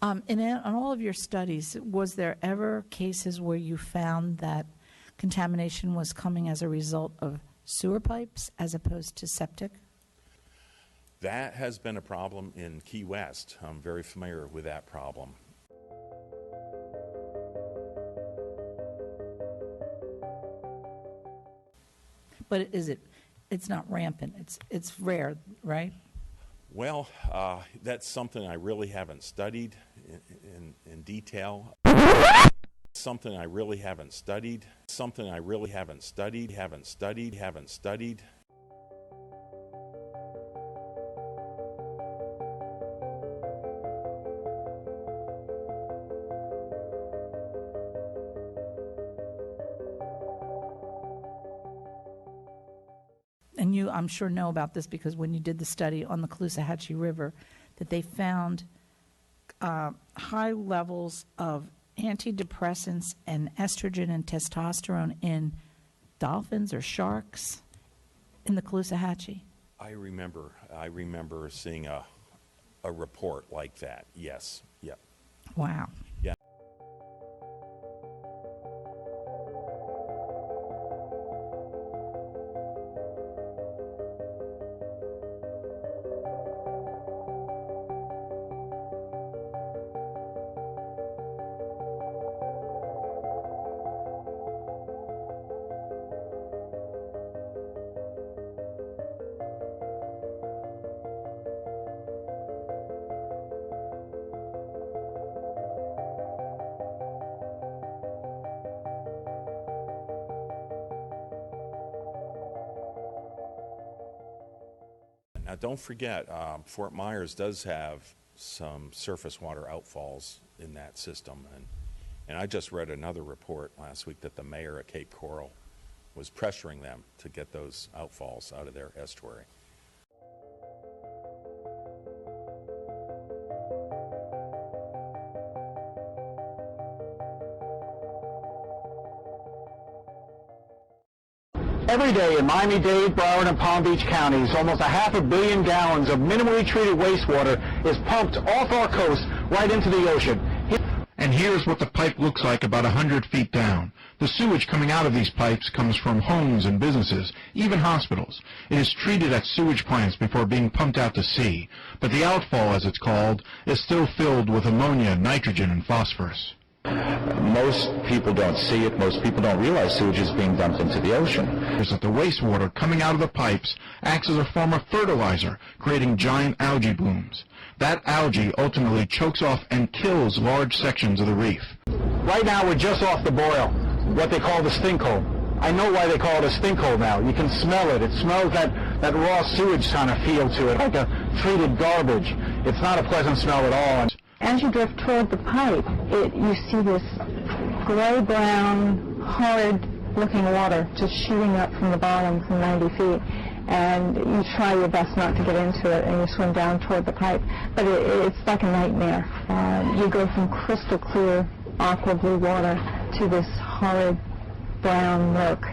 On all of your studies, was there ever cases where you found that contamination was coming as a result of sewer pipes as opposed to septic? That has been a problem in Key West. I'm very familiar with that problem. But it's not rampant. It's rare, right? Well, that's something I really haven't studied in detail. Something I really haven't studied. Something I really haven't studied. And you, I'm sure, know about this because when you did the study on the Caloosahatchee River, that they found high levels of antidepressants and estrogen and testosterone in dolphins or sharks in the Caloosahatchee. I remember seeing a report like that. Yes. Yeah. Wow. Yeah. Now, don't forget, Fort Myers does have some surface water outfalls in that system. And I just read another report last week that the mayor at Cape Coral was pressuring them to get those outfalls out of their estuary. Every day in Miami-Dade, Broward, and Palm Beach counties, almost 500 million gallons of minimally treated wastewater is pumped off our coast right into the ocean. And here's what the pipe looks like about 100 feet down. The sewage coming out of these pipes comes from homes and businesses, even hospitals. It is treated at sewage plants before being pumped out to sea. But the outfall, as it's called, is still filled with ammonia, nitrogen, and phosphorus. Most people don't see it. Most people don't realize sewage is being dumped into the ocean. Is that the wastewater coming out of the pipes acts as a form of fertilizer, creating giant algae blooms. That algae ultimately chokes off and kills large sections of the reef. Right now we're just off the boil, what they call the stink hole. I know why they call it a stink hole now. You can smell it. It smells that raw sewage kind of feel to it, like a treated garbage. It's not a pleasant smell at all. As you drift toward the pipe, you see this gray-brown, horrid-looking water just shooting up from the bottom from 90 feet. And you try your best not to get into it, and you swim down toward the pipe. But it's like a nightmare. You go from crystal clear, aqua blue water to this horrid brown murk.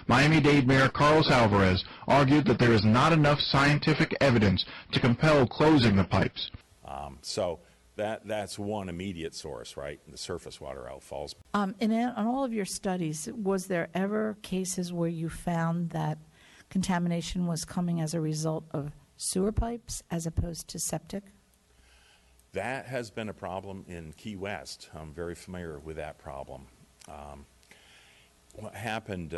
Miami-Dade Mayor Carlos Alvarez argued that there is not enough scientific evidence to compel closing the pipes. So that's one immediate source, right? The surface water outfalls. On all of your studies, was there ever cases where you found that contamination was coming as a result of sewer pipes as opposed to septic? That has been a problem in Key West. I'm very familiar with that problem. What happened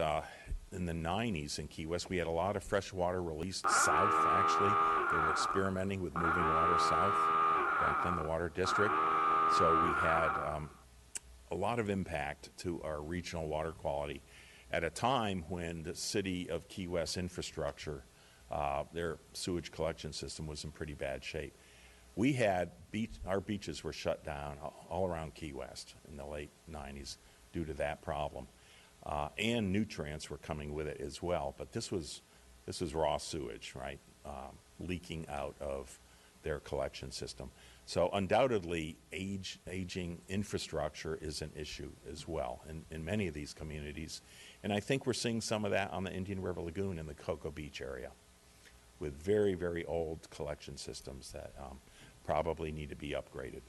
in the 90s in Key West, we had a lot of fresh water released south, actually. They were experimenting with moving water south back then, the water district. So we had a lot of impact to our regional water quality at a time when the city of Key West infrastructure, their sewage collection system was in pretty bad shape. We had our beaches were shut down all around Key West in the late 90s due to that problem. And nutrients were coming with it as well. But this was raw sewage, right, leaking out of their collection system. So undoubtedly, aging infrastructure is an issue as well in many of these communities. And I think we're seeing some of that on the Indian River Lagoon in the Cocoa Beach area with very, very old collection systems that probably need to be upgraded.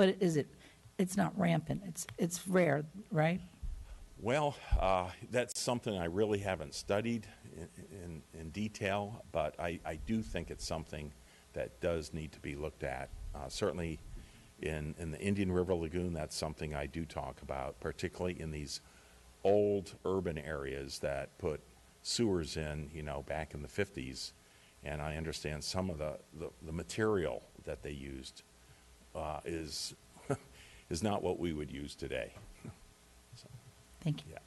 But it's not rampant, it's rare, right? Well, that's something I really haven't studied in detail, but I do think it's something that does need to be looked at. Certainly in the Indian River Lagoon, that's something I do talk about, particularly in these old urban areas that put sewers in, back in the 50s. And I understand some of the material that they used is is not what we would use today. Thank you. Yeah.